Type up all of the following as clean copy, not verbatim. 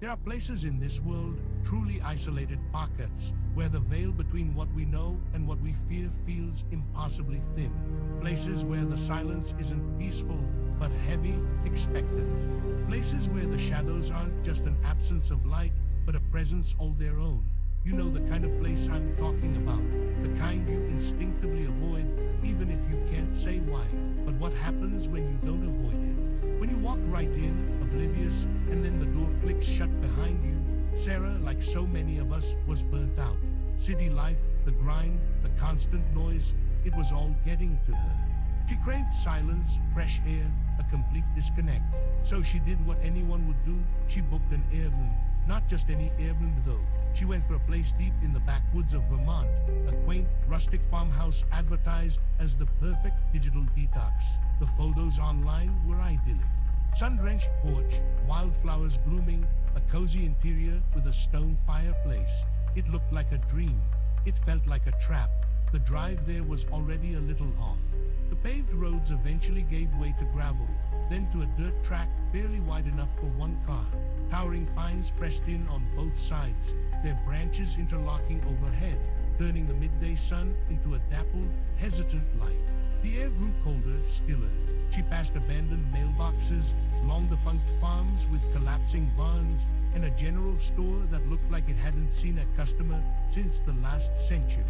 There are places in this world, truly isolated pockets, where the veil between what we know and what we fear feels impossibly thin. Places where the silence isn't peaceful, but heavy, expectant. Places where the shadows aren't just an absence of light, but a presence all their own. You know the kind of place I'm talking about, the kind you instinctively avoid, even if you can't say why. But what happens when you don't avoid it? When you walk right in, oblivious, and then the door clicks shut behind you? Sarah, like so many of us, was burnt out. City life, the grind, the constant noise, it was all getting to her. She craved silence, fresh air, a complete disconnect. So she did what anyone would do, she booked an Airbnb. Not just any Airbnb though. She went for a place deep in the backwoods of Vermont, a quaint, rustic farmhouse advertised as the perfect digital detox. The photos online were idyllic. Sun-drenched porch, wildflowers blooming, a cozy interior with a stone fireplace. It looked like a dream. It felt like a trap. The drive there was already a little off. The paved roads eventually gave way to gravel, then to a dirt track barely wide enough for one car. Towering pines pressed in on both sides, their branches interlocking overhead, turning the midday sun into a dappled, hesitant light. The air grew colder, stiller. She passed abandoned mailboxes, long-defunct farms with collapsing barns, and a general store that looked like it hadn't seen a customer since the last century.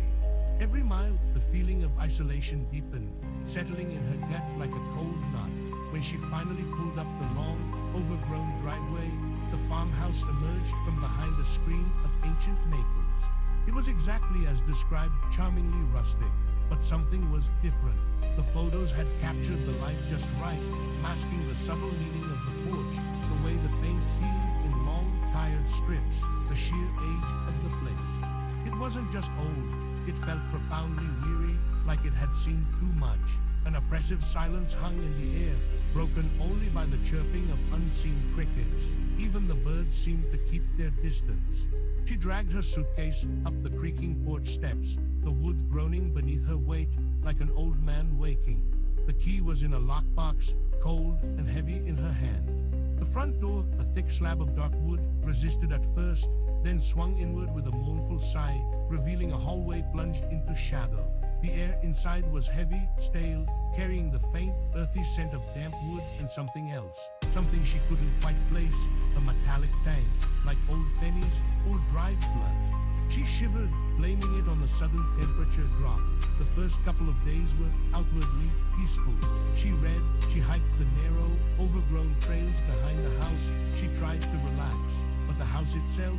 Every mile, the feeling of isolation deepened, settling in her gut like a cold knot. When she finally pulled up the long, overgrown driveway, the farmhouse emerged from behind a screen of ancient maples. It was exactly as described, charmingly rustic, but something was different. The photos had captured the light just right, masking the subtle meaning of the porch, the way the paint peeled in long, tired strips, the sheer age of the place. It wasn't just old, it felt profoundly weary, like it had seen too much. An oppressive silence hung in the air, broken only by the chirping of unseen crickets. Even the birds seemed to keep their distance. She dragged her suitcase up the creaking porch steps, the wood groaning beneath her weight like an old man waking. The key was in a lockbox, cold and heavy in her hand. The front door, a thick slab of dark wood, resisted at first, then swung inward with a mournful sigh, revealing a hallway plunged into shadow. The air inside was heavy, stale, carrying the faint, earthy scent of damp wood and something else. Something she couldn't quite place, a metallic tang, like old pennies or dried blood. She shivered, blaming it on the sudden temperature drop. The first couple of days were outwardly peaceful. She read, she hiked the narrow, overgrown trails behind the house. She tried to relax, but the house itself,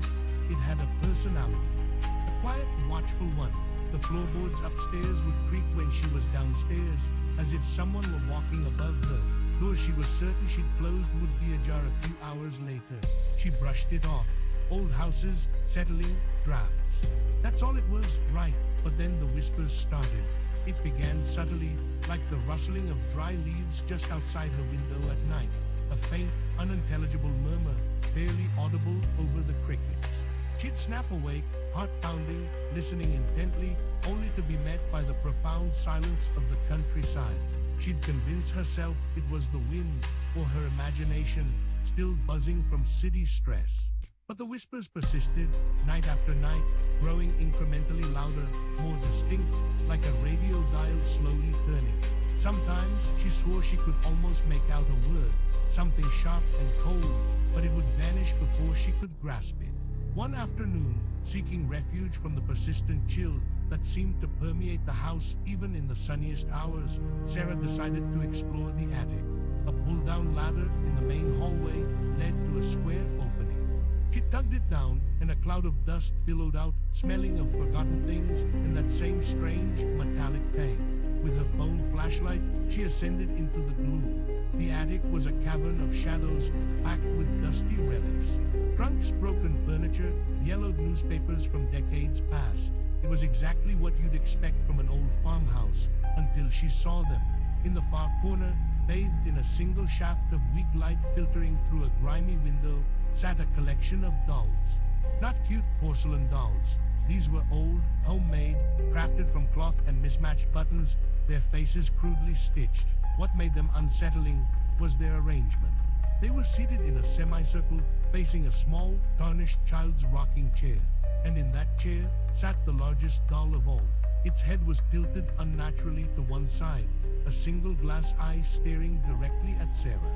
it had a personality. A quiet, watchful one. The floorboards upstairs would creak when she was downstairs, as if someone were walking above her. Doors she was certain she'd closed would be ajar a few hours later. She brushed it off. Old houses, settling, drafts. That's all it was, right? But then the whispers started. It began subtly, like the rustling of dry leaves just outside her window at night. A faint, unintelligible murmur, barely audible over the crickets. She'd snap awake, heart pounding, listening intently, only to be met by the profound silence of the countryside. She'd convince herself it was the wind, or her imagination, still buzzing from city stress. But the whispers persisted, night after night, growing incrementally louder, more distinct, like a radio dial slowly turning. Sometimes she swore she could almost make out a word, something sharp and cold, but it would vanish before she could grasp it. One afternoon, seeking refuge from the persistent chill that seemed to permeate the house even in the sunniest hours, Sarah decided to explore the attic. A pull-down ladder in the main hallway led to a square opening. She tugged it down, and a cloud of dust billowed out, smelling of forgotten things and that same strange, metallic tang. With her phone flashlight, she ascended into the gloom. The attic was a cavern of shadows, packed with dusty relics. Trunks, broken furniture, yellowed newspapers from decades past. It was exactly what you'd expect from an old farmhouse, until she saw them. In the far corner, bathed in a single shaft of weak light filtering through a grimy window, sat a collection of dolls. Not cute porcelain dolls. These were old, homemade, crafted from cloth and mismatched buttons, their faces crudely stitched. What made them unsettling was their arrangement. They were seated in a semicircle, facing a small, tarnished child's rocking chair. And in that chair sat the largest doll of all. Its head was tilted unnaturally to one side, a single glass eye staring directly at Sarah.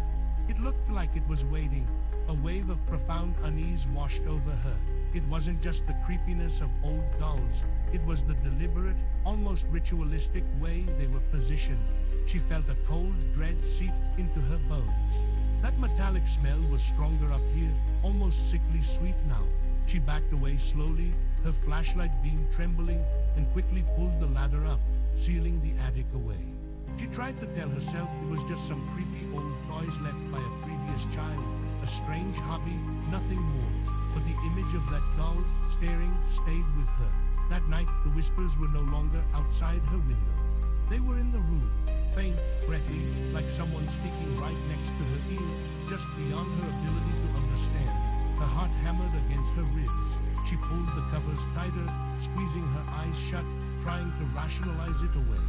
It looked like it was waiting. A wave of profound unease washed over her. It wasn't just the creepiness of old dolls, it was the deliberate, almost ritualistic way they were positioned. She felt a cold dread seep into her bones. That metallic smell was stronger up here, almost sickly sweet now. She backed away slowly, her flashlight beam trembling, and quickly pulled the ladder up, sealing the attic away. She tried to tell herself it was just some creepy old toys left by a previous child, a strange hobby, nothing more. But the image of that doll, staring, stayed with her. That night, the whispers were no longer outside her window. They were in the room, faint, breathy, like someone speaking right next to her ear, just beyond her ability to understand. Her heart hammered against her ribs. She pulled the covers tighter, squeezing her eyes shut, trying to rationalize it away.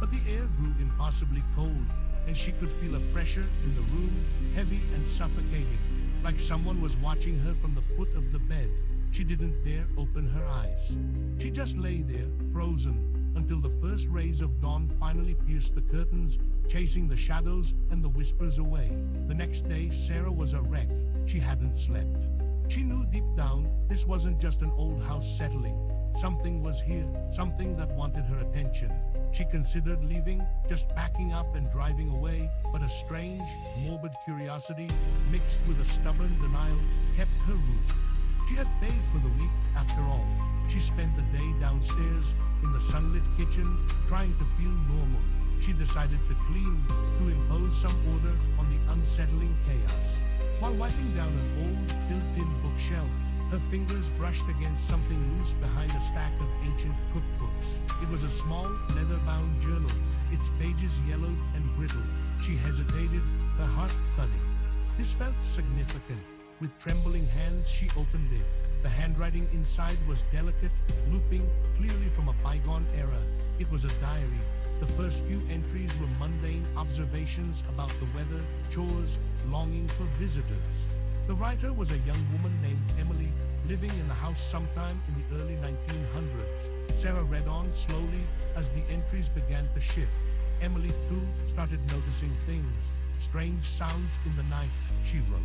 But the air grew impossibly cold, and she could feel a pressure in the room, heavy and suffocating, like someone was watching her from the foot of the bed. She didn't dare open her eyes. She just lay there, frozen, until the first rays of dawn finally pierced the curtains, chasing the shadows and the whispers away. The next day, Sarah was a wreck. She hadn't slept. She knew deep down, this wasn't just an old house settling. Something was here, something that wanted her attention. She considered leaving, just packing up and driving away, but a strange, morbid curiosity, mixed with a stubborn denial, kept her rooted. She had paid for the week, after all. She spent the day downstairs, in the sunlit kitchen, trying to feel normal. She decided to clean, to impose some order on the unsettling chaos. While wiping down an old, built-in bookshelf, her fingers brushed against something loose behind a stack of ancient cookbooks. It was a small, leather-bound journal, its pages yellowed and brittle. She hesitated, her heart thudding. This felt significant. With trembling hands, she opened it. The handwriting inside was delicate, looping, clearly from a bygone era. It was a diary. The first few entries were mundane observations about the weather, chores, longing for visitors. The writer was a young woman named Emily, living in the house sometime in the early 1900s. Sarah read on slowly as the entries began to shift. Emily, too, started noticing things. Strange sounds in the night, she wrote.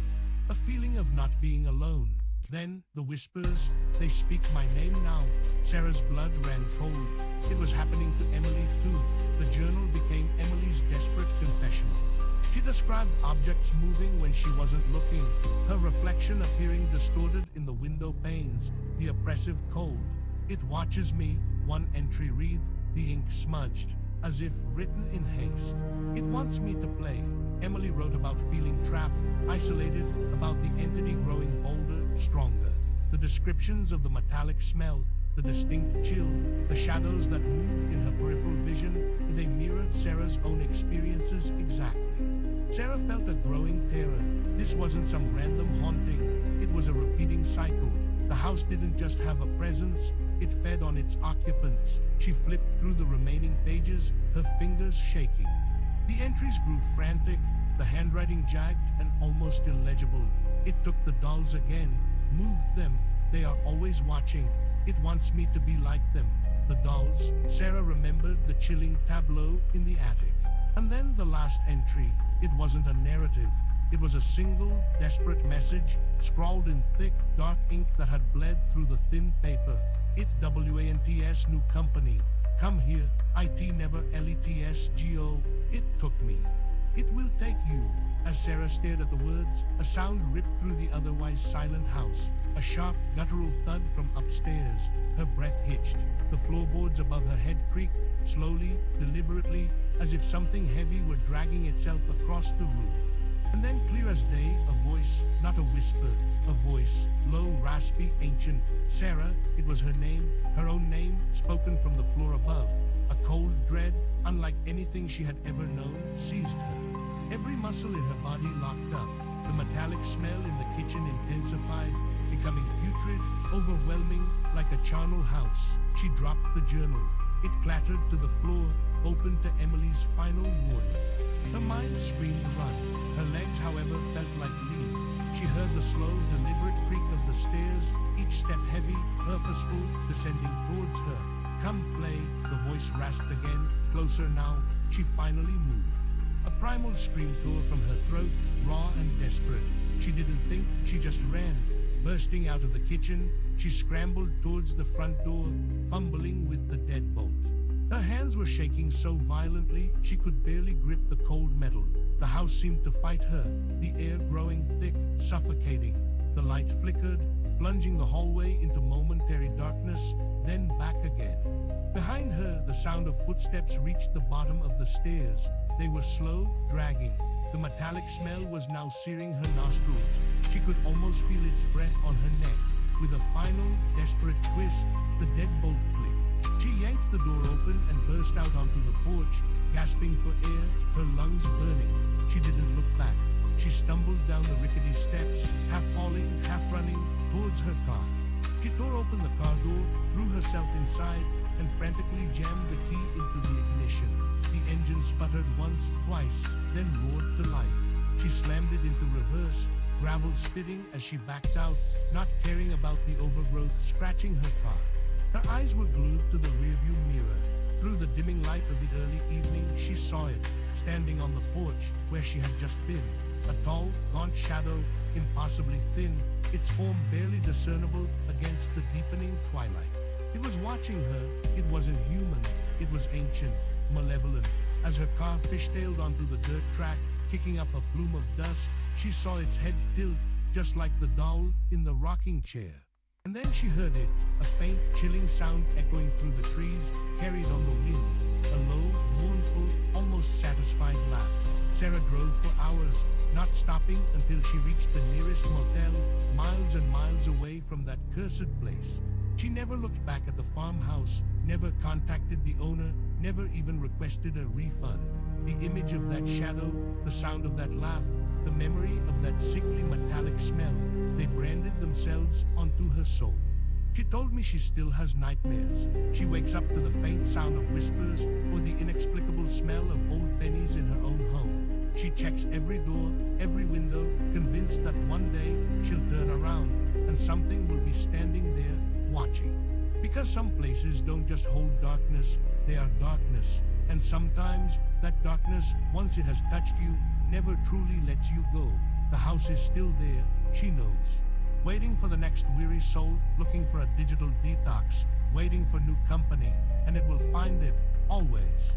A feeling of not being alone. Then, the whispers, they speak my name now. Sarah's blood ran cold. It was happening to Emily, too. The journal became Emily's desperate confessional. She described objects moving when she wasn't looking, her reflection appearing distorted in the window panes, the oppressive cold. It watches me, one entry read, the ink smudged, as if written in haste. It wants me to play. Emily wrote about feeling trapped, isolated, about the entity growing bolder, stronger. The descriptions of the metallic smell, the distinct chill, the shadows that moved in her peripheral vision, they mirrored Sarah's own experiences exactly. Sarah felt a growing terror. This wasn't some random haunting, it was a repeating cycle. The house didn't just have a presence, it fed on its occupants. She flipped through the remaining pages, her fingers shaking. The entries grew frantic, the handwriting jagged and almost illegible. It took the dolls again, moved them. They are always watching. It wants me to be like them. The dolls. Sarah remembered the chilling tableau in the attic. And then the last entry. It wasn't a narrative. It was a single, desperate message, scrawled in thick, dark ink that had bled through the thin paper. It WANTS new company. Come here, IT never LETSGO. It took me. It will take you. As Sarah stared at the words, a sound ripped through the otherwise silent house. A sharp, guttural thud from upstairs. Her breath hitched. The floorboards above her head creaked, slowly, deliberately, as if something heavy were dragging itself across the room. And then, clear as day, a voice, not a whisper, a voice, low, raspy, ancient. Sarah, it was her name, her own name, spoken from the floor above. A cold dread, unlike anything she had ever known, seized her. Every muscle in her body locked up. The metallic smell in the kitchen intensified, becoming putrid, overwhelming, like a charnel house. She dropped the journal. It clattered to the floor, open to Emily's final warning. Her mind screamed run. Her legs, however, felt like lead. She She heard the slow, deliberate creak of the stairs, each step heavy, purposeful, descending towards her. "Come play," the voice rasped again, closer now. She finally moved. A primal scream tore from her throat, raw and desperate. She didn't think, she just ran. Bursting out of the kitchen, she scrambled towards the front door, fumbling with the deadbolt. Her hands were shaking so violently, she could barely grip the cold metal. The house seemed to fight her, the air growing thick, suffocating. The light flickered, plunging the hallway into momentary darkness, then back again. Behind her, the sound of footsteps reached the bottom of the stairs. They were slow, dragging. The metallic smell was now searing her nostrils. She could almost feel its breath on her neck. With a final, desperate twist, the deadbolt clicked. She yanked the door open and burst out onto the porch, gasping for air, her lungs burning. She didn't look back. She stumbled down the rickety steps, half falling, half running, towards her car. She tore open the car door, threw herself inside, and frantically jammed the key into the ignition. The engine sputtered once, twice, then roared to life. She slammed it into reverse, gravel spitting as she backed out, not caring about the overgrowth scratching her car. Her eyes were glued to the rearview mirror. Through the dimming light of the early evening, she saw it, standing on the porch where she had just been. A tall, gaunt shadow, impossibly thin, its form barely discernible against the deepening twilight. It was watching her. It wasn't human. It was ancient, malevolent. As her car fishtailed onto the dirt track, kicking up a plume of dust, she saw its head tilt, just like the doll in the rocking chair. And then she heard it, a faint, chilling sound echoing through the trees, carried on the wind. A low, mournful, almost satisfied laugh. Sarah drove for hours, not stopping until she reached the nearest motel, miles and miles away from that cursed place. She never looked back at the farmhouse, never contacted the owner, never even requested a refund. The image of that shadow, the sound of that laugh, the memory of that sickly metallic smell, they branded themselves onto her soul. She told me she still has nightmares. She wakes up to the faint sound of whispers or the inexplicable smell of old pennies in her own home. She checks every door, every window, convinced that one day she'll turn around and something will be standing there, watching. Because some places don't just hold darkness, they are darkness. And sometimes, that darkness, once it has touched you, never truly lets you go. The house is still there, she knows. Waiting for the next weary soul, looking for a digital detox, waiting for new company, and it will find it, always.